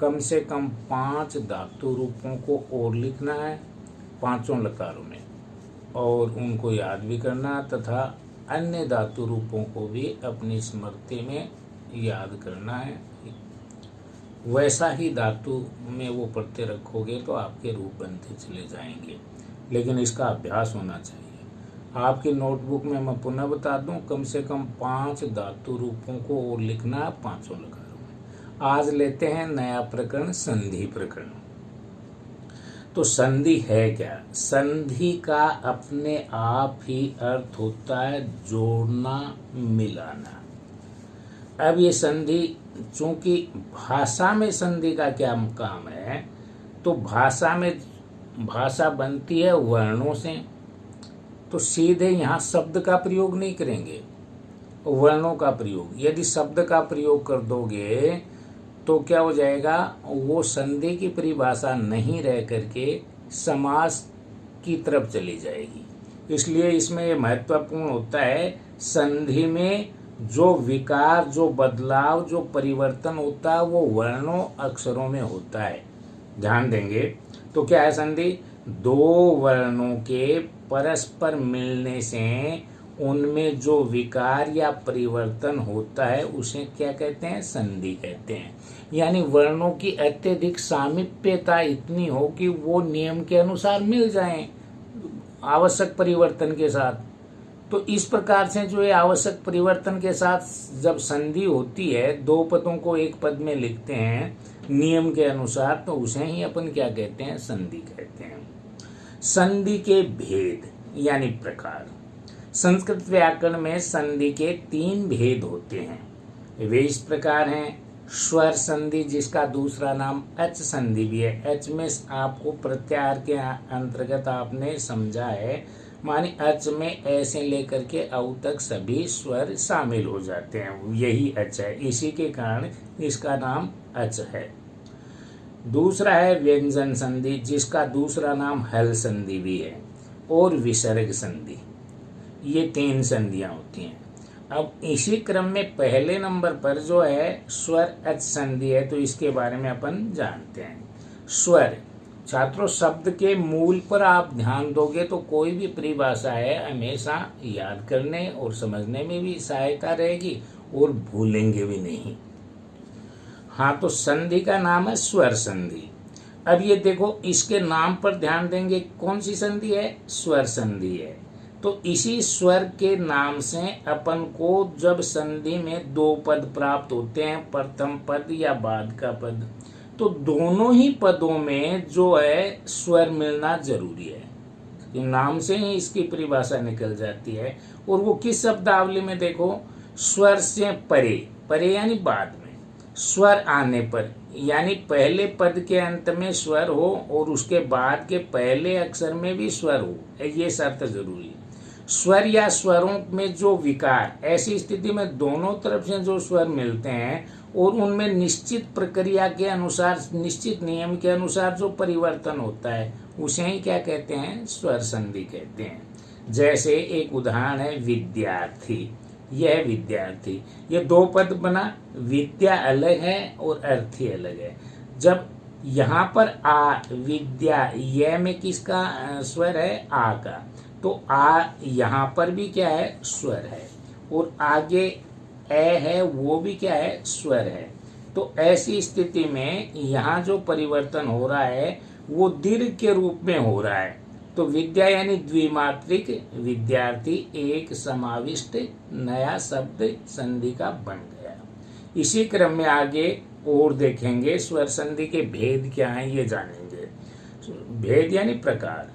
कम से कम 5 धातु रूपों को और लिखना है 5 लकारों में, और उनको याद भी करना तथा अन्य धातु रूपों को भी अपनी स्मृति में याद करना है। वैसा ही धातु में वो पढ़ते रखोगे तो आपके रूप बनते चले जाएंगे, लेकिन इसका अभ्यास होना चाहिए। आपकी नोटबुक में मैं पुनः बता दूं, कम से कम 5 धातु रूपों को और लिखना है 5 लकारों में। आज लेते हैं नया प्रकरण, संधि प्रकरण। तो संधि है क्या? संधि का अपने आप ही अर्थ होता है जोड़ना, मिलाना। अब ये संधि, चूंकि भाषा में संधि का क्या काम है, तो भाषा बनती है वर्णों से, तो सीधे यहाँ शब्द का प्रयोग नहीं करेंगे, वर्णों का प्रयोग। यदि शब्द का प्रयोग कर दोगे तो क्या हो जाएगा, वो संधि की परिभाषा नहीं रह करके समास की तरफ चली जाएगी। इसलिए इसमें ये महत्वपूर्ण होता है, संधि में जो विकार, जो बदलाव, जो परिवर्तन होता है वो वर्णों, अक्षरों में होता है। ध्यान देंगे तो क्या है संधि? 2 वर्णों के परस्पर मिलने से उनमें जो विकार या परिवर्तन होता है उसे क्या कहते हैं? संधि कहते हैं। यानी वर्णों की अत्यधिक सामीप्यता इतनी हो कि वो नियम के अनुसार मिल जाएं आवश्यक परिवर्तन के साथ। तो इस प्रकार से जो है आवश्यक परिवर्तन के साथ जब संधि होती है, 2 पदों को एक पद में लिखते हैं नियम के अनुसार, तो उसे ही अपन क्या कहते हैं? संधि कहते हैं। संधि के भेद यानी प्रकार। संस्कृत व्याकरण में संधि के 3 भेद होते हैं। वे इस प्रकार हैं: स्वर संधि, जिसका दूसरा नाम अच संधि भी है। अच में आपको प्रत्याहार के अंतर्गत आपने समझा है, मानी अच में ऐसे लेकर के औ तक सभी स्वर शामिल हो जाते हैं, यही अच है। इसी के कारण इसका नाम अच है। दूसरा है व्यंजन संधि, जिसका दूसरा नाम हल संधि भी है, और विसर्ग संधि। ये 3 संधियां होती हैं। अब इसी क्रम में पहले नंबर पर जो है स्वर अच संधि है, तो इसके बारे में अपन जानते हैं। स्वर, छात्रों शब्द के मूल पर आप ध्यान दोगे तो कोई भी परिभाषा है हमेशा याद करने और समझने में भी सहायता रहेगी और भूलेंगे भी नहीं। हाँ, तो संधि का नाम है स्वर संधि। अब ये देखो, इसके नाम पर ध्यान देंगे, कौन सी संधि है? स्वर संधि है। तो इसी स्वर के नाम से अपन को जब संधि में 2 पद प्राप्त होते हैं, प्रथम पद या बाद का पद, तो दोनों ही पदों में जो है स्वर मिलना जरूरी है। नाम से ही इसकी परिभाषा निकल जाती है। और वो किस शब्दावली में देखो, स्वर से परे, परे यानी बाद में, स्वर आने पर, यानी पहले पद के अंत में स्वर हो और उसके बाद के पहले अक्षर में भी स्वर हो, ये शर्त जरूरी है। स्वर या स्वरों में जो विकार, ऐसी स्थिति में दोनों तरफ से जो स्वर मिलते हैं और उनमें निश्चित प्रक्रिया के अनुसार, निश्चित नियम के अनुसार जो परिवर्तन होता है, उसे ही क्या कहते हैं? स्वर संधि कहते हैं। जैसे एक उदाहरण है विद्यार्थी। यह विद्यार्थी, ये 2 पद बना, विद्या अलग है और अर्थी अलग है। जब यहाँ पर आ, विद्या, यह में किसका स्वर है? आ का। तो आ यहाँ पर भी क्या है? स्वर है। और आगे ए है, वो भी क्या है? स्वर है। तो ऐसी स्थिति में यहाँ जो परिवर्तन हो रहा है वो दीर्घ के रूप में हो रहा है। तो विद्या यानी द्विमात्रिक, विद्यार्थी एक समाविष्ट नया शब्द संधि का बन गया। इसी क्रम में आगे और देखेंगे स्वर संधि के भेद क्या हैं, ये जानेंगे। भेद यानी प्रकार।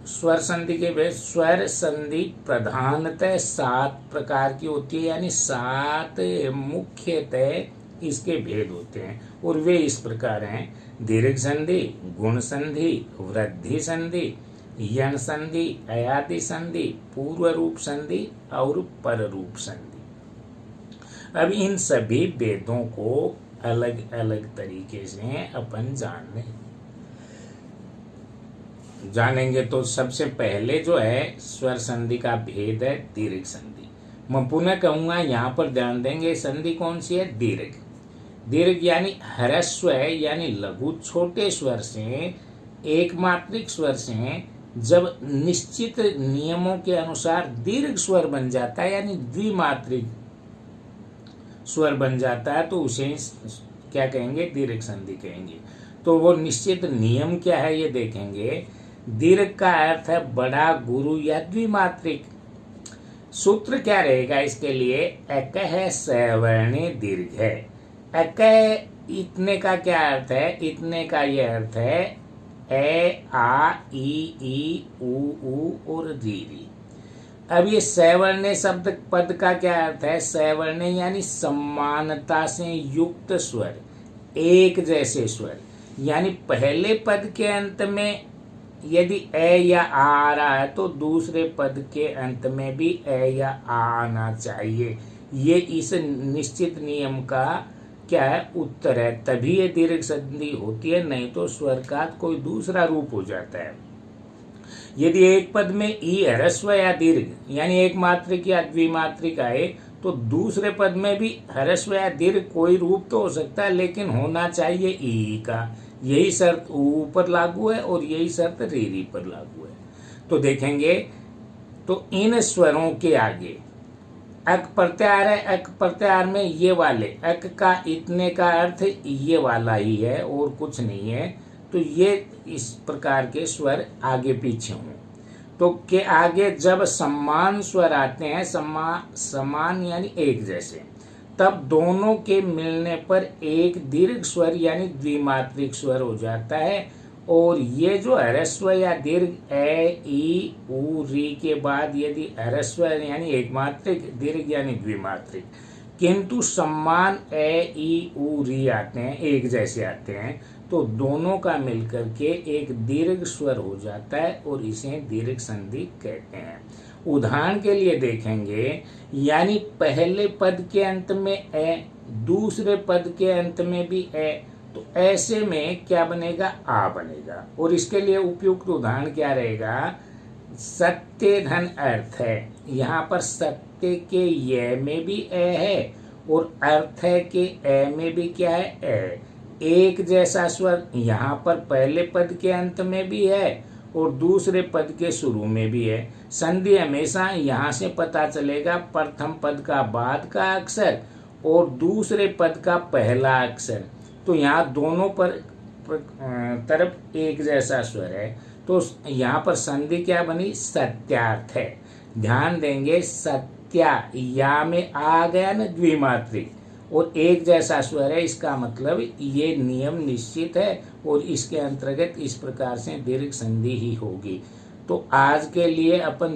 स्वर संधि के भेद। स्वर संधि प्रधानतः 7 प्रकार की होती है, यानी 7 मुख्यतः इसके भेद होते हैं, और वे इस प्रकार हैं: दीर्घ संधि, गुण संधि, वृद्धि संधि, यण संधि, अयादि संधि, पूर्व रूप संधि और पर रूप संधि। अब इन सभी भेदों को अलग अलग तरीके से अपन जानेंगे। तो सबसे पहले जो है स्वर संधि का भेद है दीर्घ संधि। मैं पुनः कहूंगा, यहाँ पर ध्यान देंगे, संधि कौन सी है? दीर्घ। दीर्घ यानी ह्रस्व यानी लघु छोटे स्वर से एक मात्रिक स्वर से जब निश्चित नियमों के अनुसार दीर्घ स्वर बन जाता है यानी द्विमात्रिक स्वर बन जाता है तो उसे क्या कहेंगे, दीर्घ संधि कहेंगे। तो वो निश्चित नियम क्या है ये देखेंगे। दीर्घ का अर्थ है बड़ा, गुरु या द्विमात्रिक। सूत्र क्या रहेगा इसके लिए, एक है सवर्णी दीर्घ है। एक इतने का क्या अर्थ है, इतने का ये अर्थ है ए आ ई ऊ और री। अब ये सवर्णे शब्द पद का क्या अर्थ है, सवर्णे यानी समानता से युक्त स्वर, एक जैसे स्वर। यानी पहले पद के अंत में यदि ए या आ रहा है तो दूसरे पद के अंत में भी ए या आ आना चाहिए। ये इस निश्चित नियम का क्या है, उत्तर है। तभी ये दीर्घ संधि होती है, नहीं तो स्वर का कोई दूसरा रूप हो जाता है। यदि एक पद में ई ह्रस्व या दीर्घ यानी एक मात्रिक या द्विमात्रिक आए तो दूसरे पद में भी ह्रस्व या दीर्घ कोई रूप तो हो सकता है, लेकिन होना चाहिए ई का। यही शर्त ऊ पर लागू है और यही शर्त री पर लागू है। तो देखेंगे तो इन स्वरों के आगे अक प्रत्याहार है। अक प्रत्याहार में ये वाले अक का इतने का अर्थ ये वाला ही है और कुछ नहीं है। तो ये इस प्रकार के स्वर आगे पीछे हों तो के आगे जब समान स्वर आते हैं, समान यानी एक जैसे, तब दोनों के मिलने पर एक दीर्घ स्वर यानी द्विमात्रिक स्वर हो जाता है। और ये जो ह्रस्व या दीर्घ ए ई ऊ री के बाद यदि ह्रस्व यानी एक मात्रिक, दीर्घ यानी द्विमात्रिक, किंतु समान ए ई ऊ री आते हैं, एक जैसे आते हैं, तो दोनों का मिलकर के एक दीर्घ स्वर हो जाता है और इसे दीर्घ संधि कहते हैं। उदाहरण के लिए देखेंगे, यानी पहले पद के अंत में ए, दूसरे पद के अंत में भी ए, तो ऐसे में क्या बनेगा, आ बनेगा। और इसके लिए उपयुक्त उदाहरण क्या रहेगा, सत्य धन अर्थ है। यहाँ पर सत्य के ये में भी ए है और अर्थ है के ए में भी क्या है, ए। एक जैसा स्वर यहाँ पर पहले पद के अंत में भी है और दूसरे पद के शुरू में भी है। संधि हमेशा यहाँ से पता चलेगा, प्रथम पद का बाद का अक्षर और दूसरे पद का पहला अक्षर। तो यहाँ दोनों पर तरफ एक जैसा स्वर है, तो यहाँ पर संधि क्या बनी, सत्यार्थ है। ध्यान देंगे, सत्या या में आ गया ना द्विमात्रिक और एक जैसा स्वर है, इसका मतलब ये नियम निश्चित है और इसके अंतर्गत इस प्रकार से दीर्घ संधि ही होगी। तो आज के लिए अपन